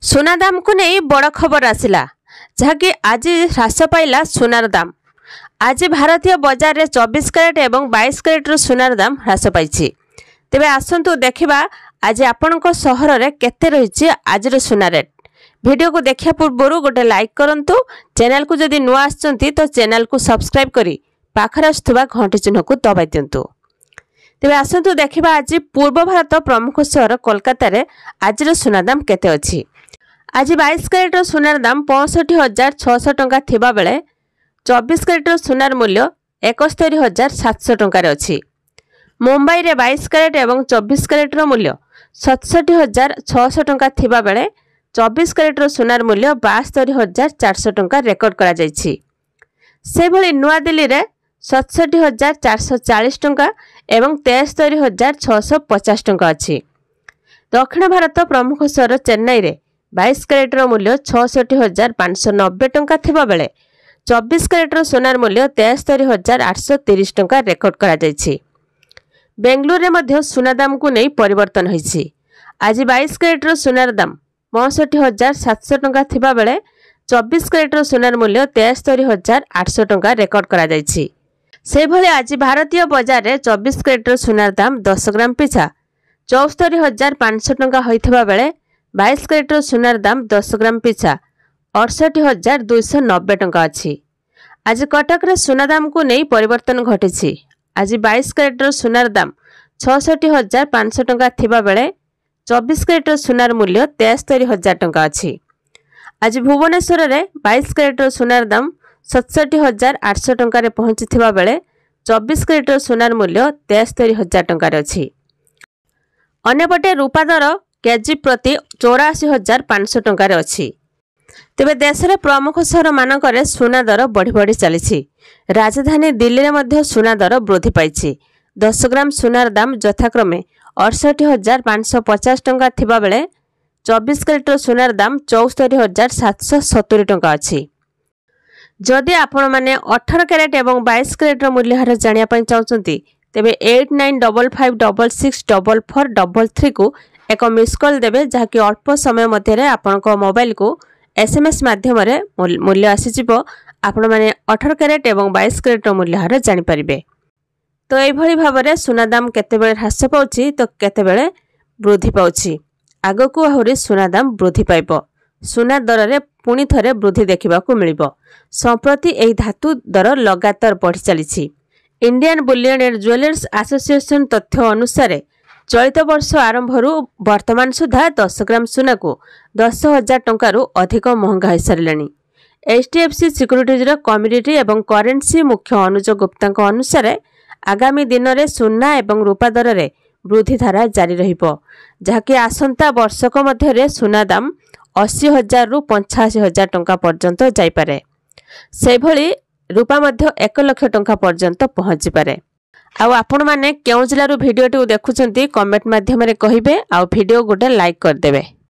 सुना दाम को नहीं बड़ खबर आसिला जहाँकि आज ह्रास पाइला सुनार दाम। आज भारतीय बजार में 24 कैरेट एवं 22 कैरेट सुनार दाम ह्रास पाई। तेबे आसंतु देखिबा आज आपणको सहर रे केते रहिछि आज सुना रेट। वीडियो को देखिया पूर्व गोटे लाइक करंतु। चैनल को जदि नुआ आछंती तो चैनल को सब्सक्राइब करी पाखर आसुवा घंटी चिन्ह को दबाई दियंतु। तेबे आसंतु देखिबा आज पूर्व भारत प्रमुख सहर कोलकाता रे आज सुना दाम केते अछि। आज 22 कैरेट सुनार दाम 65,600 टंका थिबा बेले 24 कैरेट सुनार मूल्य 71,700 टंका रे अछि। मुंबई रे 22 कैरेट एवं 24 कैरेट मूल्य 67,600 टंका थिबा बेले 24 कैरेट सुनार मूल्य 72,400 टंका रेकर्ड करा जायछि। से भली नुआ दिल्ली रे 67,440 टंका एवं 73,650 टंका अछि। दक्षिण भारत प्रमुख सहर चेन्नई रे 22 कैरेट मूल्य 66,590 टंका थिबा बेले 24 कैरेट सोनार मूल्य 73,830 टंका रेकर्ड करा जायछि। बेंगलुरु रे मध्य सुना दाम को नहीं परिवर्तन होइछि। आज 22 कैरेट सुनार दाम 65,700 टंका थिबा बेले 24 कैरेट सुनार मूल्य 73,800 टंका रेकर्ड करा जायछि। से भली आज भारतीय बाजार रे 24 कैरेट सुनार दाम 10 ग्राम पिछा 74,500 टंका होइथिबा बेले 22 कैरेट सुनार दाम 10 ग्राम पिछा 68,290 टंका अछि। आज कटक रे सुना दाम को नहीं परिवर्तन घटिछि। आज 22 कैरेट सुनार दाम 66,500 टंका थिबा बेले 24 कैरेट सुनार मूल्य 73,000 टंका अछि। आज भुवनेश्वर रे 22 कैरेट सुनार दाम 67,800 टंका रे पहुंचिथिबा बेले 24 कैरेट सुनार मूल्य 73,000 टंका रे अछि। अन्यपटे रूपा दर केजी प्रति 84,500 टंका रे अछि। तेबे देश रे प्रमुख सहर मानकरे सुना दर बढ़ी बढ़ी चलिछि। राजधानी दिल्ली रे मध्य सुना दर वृद्धि पाइछि। 10 ग्राम सुनार दाम यथाक्रमे 68,550 टंका थिबा बेले 24 कैरेट सुनार दाम 74,770 टंका अछि। जदि आपण माने 18 कैरेट एवं 22 कैरेट मूल्य हार जानिया पय चाहउछंती तेबे 8955444433 को एक मिस कॉल देबे जहाँकि अल्प समय मध्य आपण मोबाइल को एसएमएस माध्यम मूल्य आसीजिवो। आपण माने 18 कैरेट एवं 22 कैरेट मूल्य हार जानि परिबे। तो एभली भाबरे सुना दाम केतेबेले ह्रास पाउछि तो केतेबेले वृद्धि पाउछि। आगकू आहुरी सुना दाम वृद्धि पाइबो। सुना दर रे पुणी थरे वृद्धि देखिबाकू मिलिबो। संप्रति एही धातु दर लगातार बढ़ी चलिछि। Indian bullion and jewellers association तथ्य अनुसार चलित वर्ष आरंभ वर्तमान सुधा 10 ग्राम सुना को 10,000 टंका अधिक महंगा हो सारे। एचडीएफसी सिक्यूरिटीज कम्युनिटी एवं करेन्सी मुख्य अनुज गुप्ता अनुसार आगामी दिन में सुना एवं रूपा दर में वृद्धि धारा जारी रहिबो, जहाँकि आसंता वर्षक मध्य सुना दाम 80,000 रु 85,000 टंका पर्यंत जाइपारे। से भली रूपा मध्य 1 लाख टंका पर्यंत पहुंची पारे। आउ आपण माने केउ जिल्लारू वीडियोटी देखुचंती कमेंट माध्यम रे कहिबे आउ वीडियो गोटे लाइक कर देबे।